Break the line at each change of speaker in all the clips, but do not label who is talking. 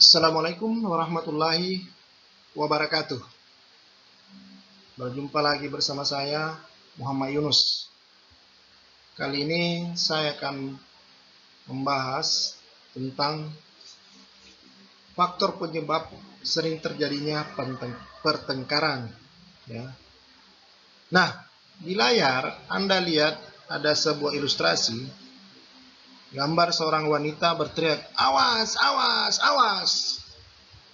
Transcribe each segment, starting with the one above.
Assalamualaikum warahmatullahi wabarakatuh. Berjumpa lagi bersama saya, Muhammad Yunus. Kali ini saya akan membahas tentang faktor penyebab sering terjadinya pertengkaran. Ya. Nah, di layar Anda lihat ada sebuah ilustrasi gambar seorang wanita berteriak, "Awas, awas, awas!"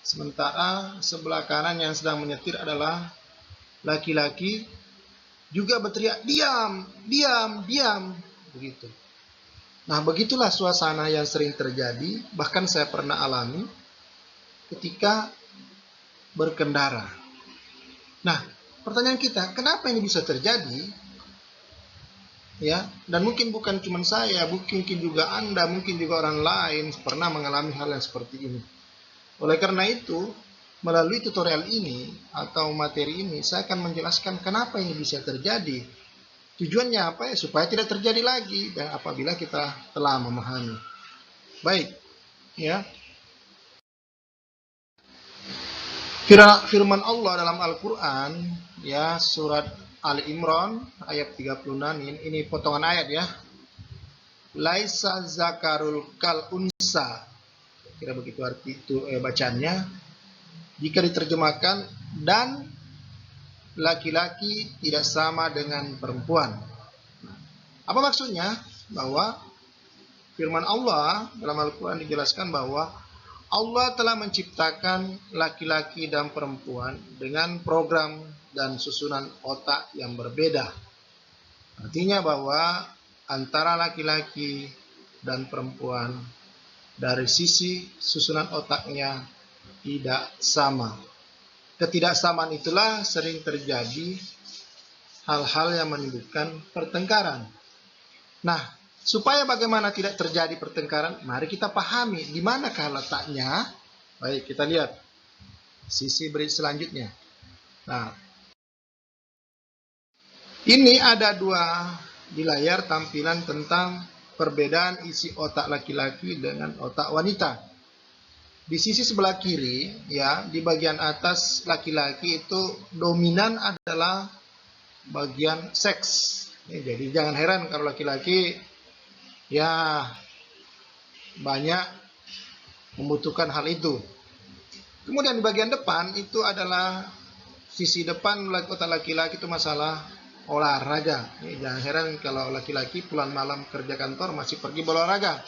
Sementara sebelah kanan yang sedang menyetir adalah laki-laki juga berteriak, "Diam, diam, diam!" Begitu. Nah, begitulah suasana yang sering terjadi, bahkan saya pernah alami ketika berkendara. Nah, pertanyaan kita, kenapa ini bisa terjadi? Ya, dan mungkin bukan cuma saya, mungkin juga Anda, mungkin juga orang lain pernah mengalami hal yang seperti ini. Oleh karena itu, melalui tutorial ini atau materi ini, saya akan menjelaskan kenapa ini bisa terjadi. Tujuannya apa ya? Supaya tidak terjadi lagi dan apabila kita telah memahami. Baik, ya. Firman Allah dalam Al-Quran, ya, surat Ali Imran ayat 36, ini potongan ayat ya. Laisa zakarul kal unsa. Kira begitu arti itu bacaannya. Jika diterjemahkan, dan laki-laki tidak sama dengan perempuan. Apa maksudnya? Bahwa firman Allah dalam Al-Quran dijelaskan bahwa Allah telah menciptakan laki-laki dan perempuan dengan program dan susunan otak yang berbeda. Artinya bahwa antara laki-laki dan perempuan dari sisi susunan otaknya tidak sama. Ketidaksamaan itulah sering terjadi hal-hal yang menimbulkan pertengkaran. Nah, supaya bagaimana tidak terjadi pertengkaran, mari kita pahami di manakah letaknya. Baik, kita lihat sisi berikut selanjutnya. Nah, ini ada dua di layar tampilan tentang perbedaan isi otak laki-laki dengan otak wanita. Di sisi sebelah kiri, ya, di bagian atas laki-laki itu dominan adalah bagian seks. Jadi jangan heran kalau laki-laki ya banyak membutuhkan hal itu. Kemudian di bagian depan itu adalah sisi depan otak laki-laki itu masalah olahraga. Jangan heran kalau laki-laki pulang malam kerja kantor masih pergi berolahraga.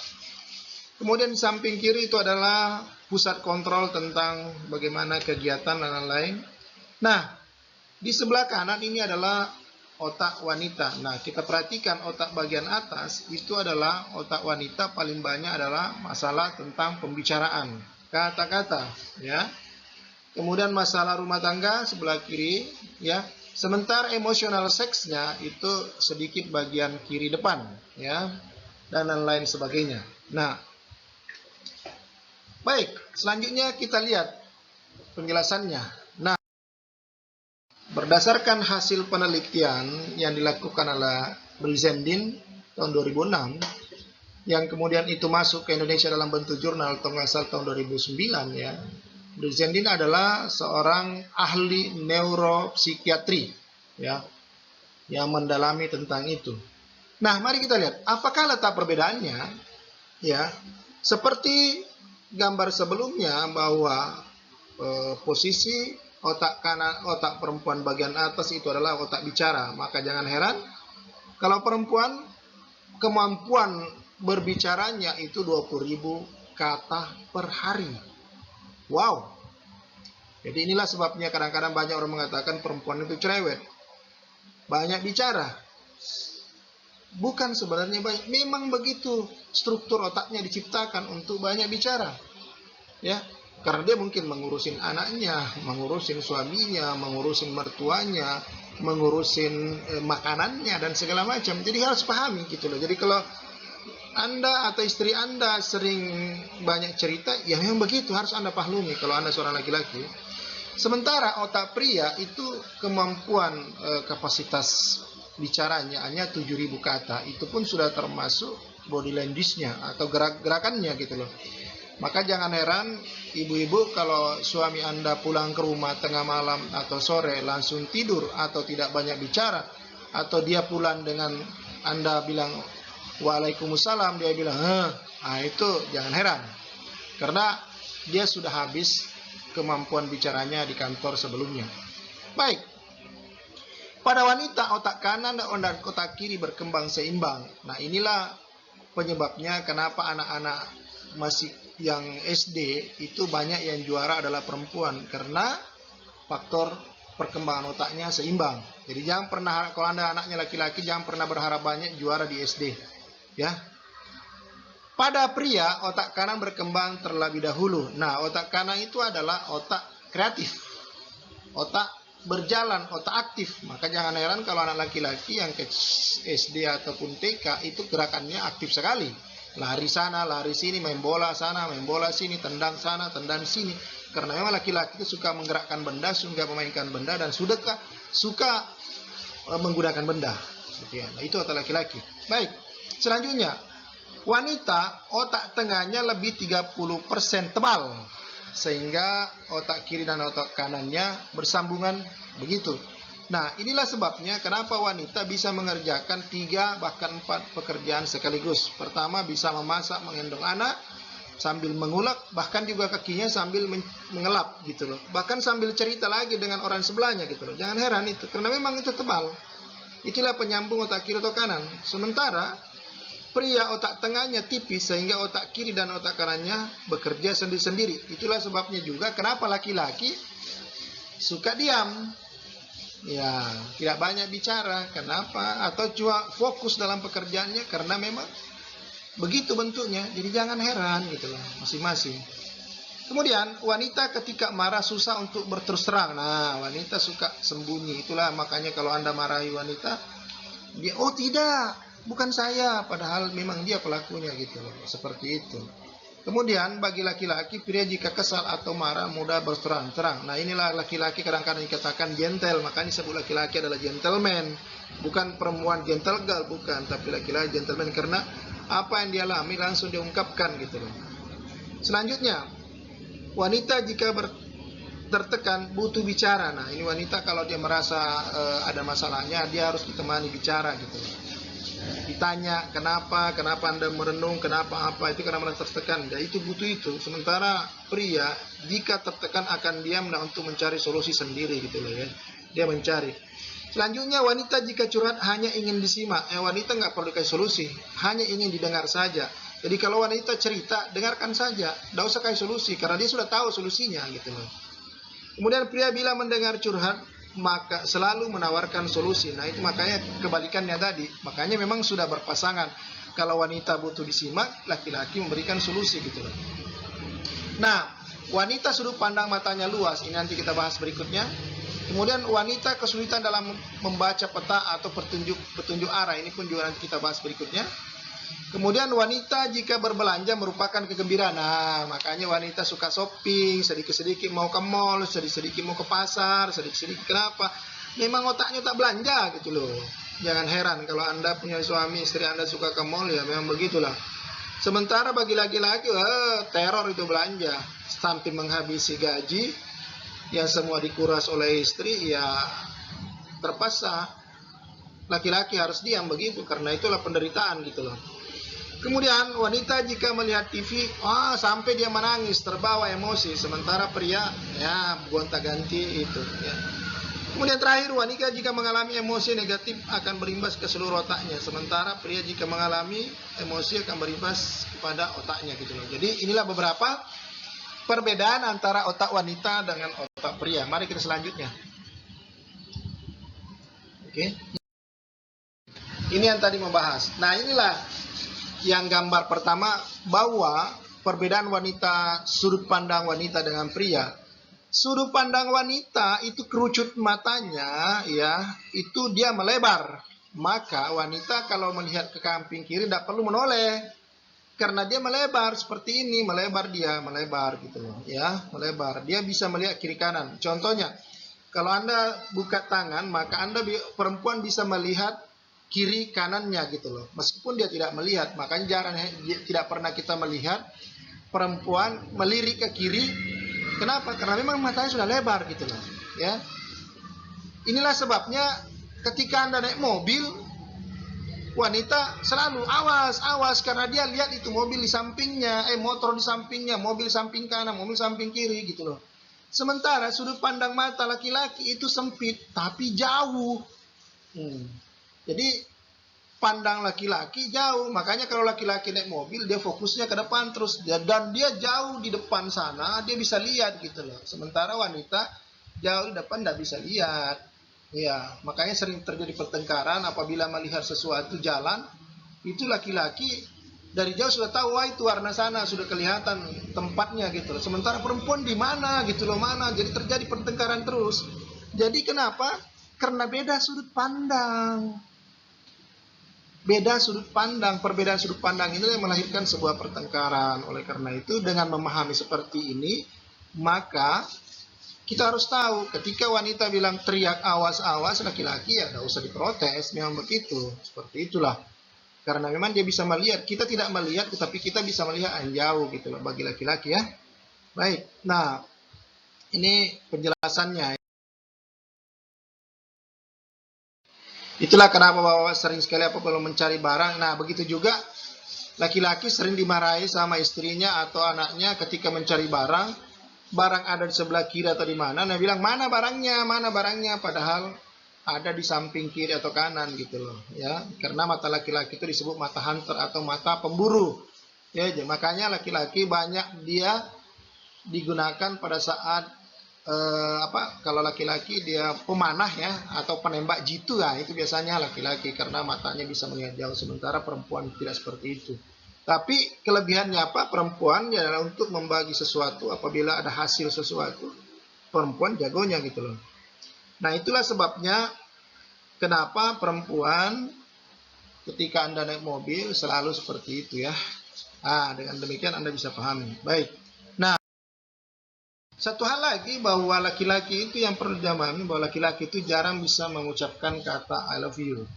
Kemudian di samping kiri itu adalah pusat kontrol tentang bagaimana kegiatan dan lain-lain. Nah, di sebelah kanan ini adalah otak wanita. Nah, kita perhatikan otak bagian atas itu adalah otak wanita, paling banyak adalah masalah tentang pembicaraan, kata-kata, ya. Kemudian masalah rumah tangga sebelah kiri, ya. Sementara emosional seksnya itu sedikit bagian kiri depan, ya, dan lain-lain sebagainya. Nah, baik, selanjutnya kita lihat penjelasannya. Nah, berdasarkan hasil penelitian yang dilakukan oleh Brizendine tahun 2006, yang kemudian itu masuk ke Indonesia dalam bentuk jurnal atau nggak salah tahun 2009, ya. Brizendine adalah seorang ahli neuropsikiatri, ya, yang mendalami tentang itu. Nah, mari kita lihat apakah letak perbedaannya, ya. Seperti gambar sebelumnya bahwa posisi otak kanan, otak perempuan bagian atas itu adalah otak bicara. Maka jangan heran kalau perempuan kemampuan berbicaranya itu 20.000 kata per hari. Wow. Jadi inilah sebabnya kadang-kadang banyak orang mengatakan perempuan itu cerewet, banyak bicara. Bukan sebenarnya banyak, memang begitu struktur otaknya diciptakan untuk banyak bicara, ya. Karena dia mungkin mengurusin anaknya, mengurusin suaminya, mengurusin mertuanya, mengurusin makanannya dan segala macam. Jadi harus pahami gitu loh. Jadi kalau Anda atau istri Anda sering banyak cerita, ya memang begitu, harus Anda pahami kalau Anda seorang laki-laki. Sementara otak pria itu kemampuan kapasitas bicaranya hanya 7.000 kata. Itu pun sudah termasuk body language-nya atau gerakannya gitu loh. Maka jangan heran ibu-ibu kalau suami Anda pulang ke rumah tengah malam atau sore langsung tidur atau tidak banyak bicara, atau dia pulang dengan Anda bilang Waalaikumsalam, dia bilang itu jangan heran, karena dia sudah habis kemampuan bicaranya di kantor sebelumnya. Baik, pada wanita otak kanan dan otak kiri berkembang seimbang. Nah, inilah penyebabnya kenapa anak-anak masih yang SD itu banyak yang juara adalah perempuan, karena faktor perkembangan otaknya seimbang. Jadi jangan pernah, kalau Anda anaknya laki-laki, jangan pernah berharap banyak juara di SD, ya. Pada pria, otak kanan berkembang terlebih dahulu. Nah, otak kanan itu adalah otak kreatif, otak berjalan, otak aktif. Maka jangan heran kalau anak laki-laki yang ke SD ataupun TK itu gerakannya aktif sekali. Lari sana, lari sini, main bola sana, main bola sini, tendang sana, tendang sini. Karena memang laki-laki itu suka menggerakkan benda, suka memainkan benda, dan suka menggunakan benda. Nah, itu otak laki-laki. Baik, selanjutnya, wanita otak tengahnya lebih 30% tebal, sehingga otak kiri dan otak kanannya bersambungan begitu. Nah, inilah sebabnya kenapa wanita bisa mengerjakan 3 bahkan 4 pekerjaan sekaligus. Pertama, bisa memasak, menggendong anak, sambil mengulek, bahkan juga kakinya sambil mengelap gitu loh. Bahkan sambil cerita lagi dengan orang sebelahnya gitu loh. Jangan heran itu, karena memang itu tebal. Itulah penyambung otak kiri atau kanan. Sementara pria otak tengahnya tipis, sehingga otak kiri dan otak kanannya bekerja sendiri-sendiri. Itulah sebabnya juga kenapa laki-laki suka diam. Ya, tidak banyak bicara. Kenapa? Atau cuma fokus dalam pekerjaannya, karena memang begitu bentuknya. Jadi jangan heran gitu loh, masing-masing. Kemudian wanita ketika marah susah untuk berterus terang. Nah, wanita suka sembunyi. Itulah makanya kalau Anda marahi wanita, dia oh tidak, bukan saya, padahal memang dia pelakunya gitu loh. Seperti itu. Kemudian bagi laki-laki, pria jika kesal atau marah mudah berterang-terang. Nah, inilah laki-laki kadang-kadang dikatakan gentle. Makanya disebut laki-laki adalah gentleman. Bukan perempuan gentle girl, bukan. Tapi laki-laki gentleman karena apa yang dia alami langsung diungkapkan gitu loh. Selanjutnya, wanita jika tertekan butuh bicara. Nah, ini wanita kalau dia merasa ada masalahnya, dia harus ditemani bicara gitu loh. Ditanya kenapa Anda merenung, kenapa apa, itu karena merasa tertekan. Dan itu butuh itu. Sementara pria jika tertekan akan diam untuk mencari solusi sendiri gitu loh ya. Dia mencari. Selanjutnya, wanita jika curhat hanya ingin disimak. Wanita nggak perlu kasih solusi, hanya ingin didengar saja. Jadi kalau wanita cerita, dengarkan saja, nggak usah kasih solusi, karena dia sudah tahu solusinya gitu loh. Kemudian pria bila mendengar curhat, maka selalu menawarkan solusi. Nah, itu makanya kebalikannya tadi. Makanya memang sudah berpasangan. Kalau wanita butuh disimak, laki-laki memberikan solusi gitu loh. Nah, wanita sudut pandang matanya luas. Ini nanti kita bahas berikutnya. Kemudian wanita kesulitan dalam membaca peta atau petunjuk arah. Ini pun juga nanti kita bahas berikutnya. Kemudian wanita jika berbelanja merupakan kegembiraan. Nah, makanya wanita suka shopping, sedikit-sedikit mau ke mall, sedikit-sedikit mau ke pasar, sedikit-sedikit kenapa? Memang otaknya tak belanja gitu loh. Jangan heran kalau Anda punya suami, istri Anda suka ke mall, ya memang begitulah. Sementara bagi laki-laki, teror itu belanja. Sampai menghabisi gaji, yang semua dikuras oleh istri, ya terpaksa laki-laki harus diam begitu, karena itulah penderitaan gitu loh. Kemudian wanita jika melihat TV, sampai dia menangis, terbawa emosi. Sementara pria, ya gonta-ganti itu. Ya. Kemudian terakhir, wanita jika mengalami emosi negatif akan berimbas ke seluruh otaknya. Sementara pria jika mengalami emosi akan berimbas kepada otaknya gitu loh. Jadi inilah beberapa perbedaan antara otak wanita dengan otak pria. Mari kita selanjutnya. Oke. Ini yang tadi membahas. Nah, inilah yang gambar pertama, bahwa perbedaan wanita, sudut pandang wanita dengan pria. Sudut pandang wanita itu kerucut matanya, ya, itu dia melebar. Maka wanita kalau melihat ke samping kiri tidak perlu menoleh, karena dia melebar seperti ini, melebar gitu loh, ya, melebar. Dia bisa melihat kiri kanan. Contohnya, kalau Anda buka tangan, maka Anda perempuan bisa melihat kiri kanannya gitu loh, meskipun dia tidak melihat. Makanya tidak pernah kita melihat perempuan melirik ke kiri. Kenapa? Karena memang matanya sudah lebar gitu loh, ya. Inilah sebabnya ketika Anda naik mobil, wanita selalu awas karena dia lihat itu mobil di sampingnya, motor di sampingnya, mobil samping kanan, mobil samping kiri gitu loh. Sementara sudut pandang mata laki-laki itu sempit tapi jauh. Jadi pandang laki-laki jauh, makanya kalau laki-laki naik mobil dia fokusnya ke depan terus, dan dia jauh di depan sana dia bisa lihat gitu loh. Sementara wanita jauh di depan tidak bisa lihat. Ya, makanya sering terjadi pertengkaran apabila melihat sesuatu jalan, itu laki-laki dari jauh sudah tahu, wah itu warna sana, sudah kelihatan tempatnya gitu loh. Sementara perempuan di mana gitu loh, mana. Jadi terjadi pertengkaran terus. Jadi kenapa? Karena beda sudut pandang. Beda sudut pandang, perbedaan sudut pandang ini yang melahirkan sebuah pertengkaran. Oleh karena itu, dengan memahami seperti ini, maka kita harus tahu ketika wanita bilang teriak awas-awas, laki-laki ya tidak usah diprotes, memang begitu. Seperti itulah. Karena memang dia bisa melihat, kita tidak melihat, tetapi kita bisa melihat yang jauh gitu loh bagi laki-laki ya. Baik, nah ini penjelasannya. Itulah kenapa bapak sering sekali kalau mencari barang. Nah begitu juga laki-laki sering dimarahi sama istrinya atau anaknya ketika mencari barang. Barang ada di sebelah kiri atau di mana, nah bilang mana barangnya, padahal ada di samping kiri atau kanan gitu loh, ya. Karena mata laki-laki itu disebut mata hunter atau mata pemburu, ya. Makanya laki-laki banyak dia digunakan pada saat kalau laki-laki dia pemanah ya, atau penembak jitu ya, itu biasanya laki-laki karena matanya bisa melihat jauh, sementara perempuan tidak seperti itu. Tapi kelebihannya apa? Perempuan ya adalah untuk membagi sesuatu apabila ada hasil sesuatu. Perempuan jagonya gitu loh. Nah itulah sebabnya kenapa perempuan ketika Anda naik mobil selalu seperti itu ya. Nah dengan demikian Anda bisa pahami. Baik. Nah satu hal lagi bahwa laki-laki itu yang perlu dipahami bahwa laki-laki itu jarang bisa mengucapkan kata I love you.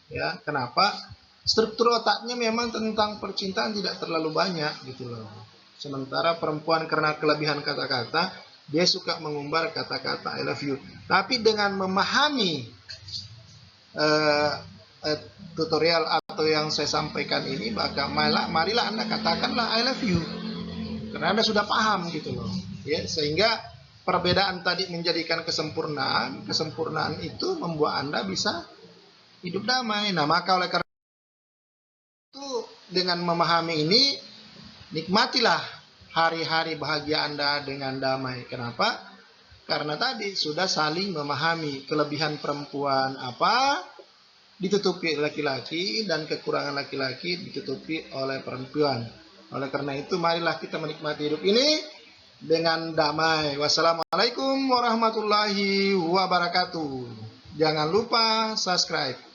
Ya, kenapa? Struktur otaknya memang tentang percintaan tidak terlalu banyak gitu loh. Sementara perempuan karena kelebihan kata-kata, dia suka mengumbar kata-kata I love you. Tapi dengan memahami tutorial atau yang saya sampaikan ini, maka marilah Anda katakanlah I love you. Karena Anda sudah paham gitu loh. Ya, sehingga perbedaan tadi menjadikan kesempurnaan. Kesempurnaan itu membuat Anda bisa hidup damai. Nah, maka oleh karena itu dengan memahami ini, nikmatilah hari-hari bahagia Anda dengan damai. Kenapa? Karena tadi sudah saling memahami kelebihan perempuan apa ditutupi laki-laki dan kekurangan laki-laki ditutupi oleh perempuan. Oleh karena itu marilah kita menikmati hidup ini dengan damai. Wassalamualaikum warahmatullahi wabarakatuh. Jangan lupa subscribe.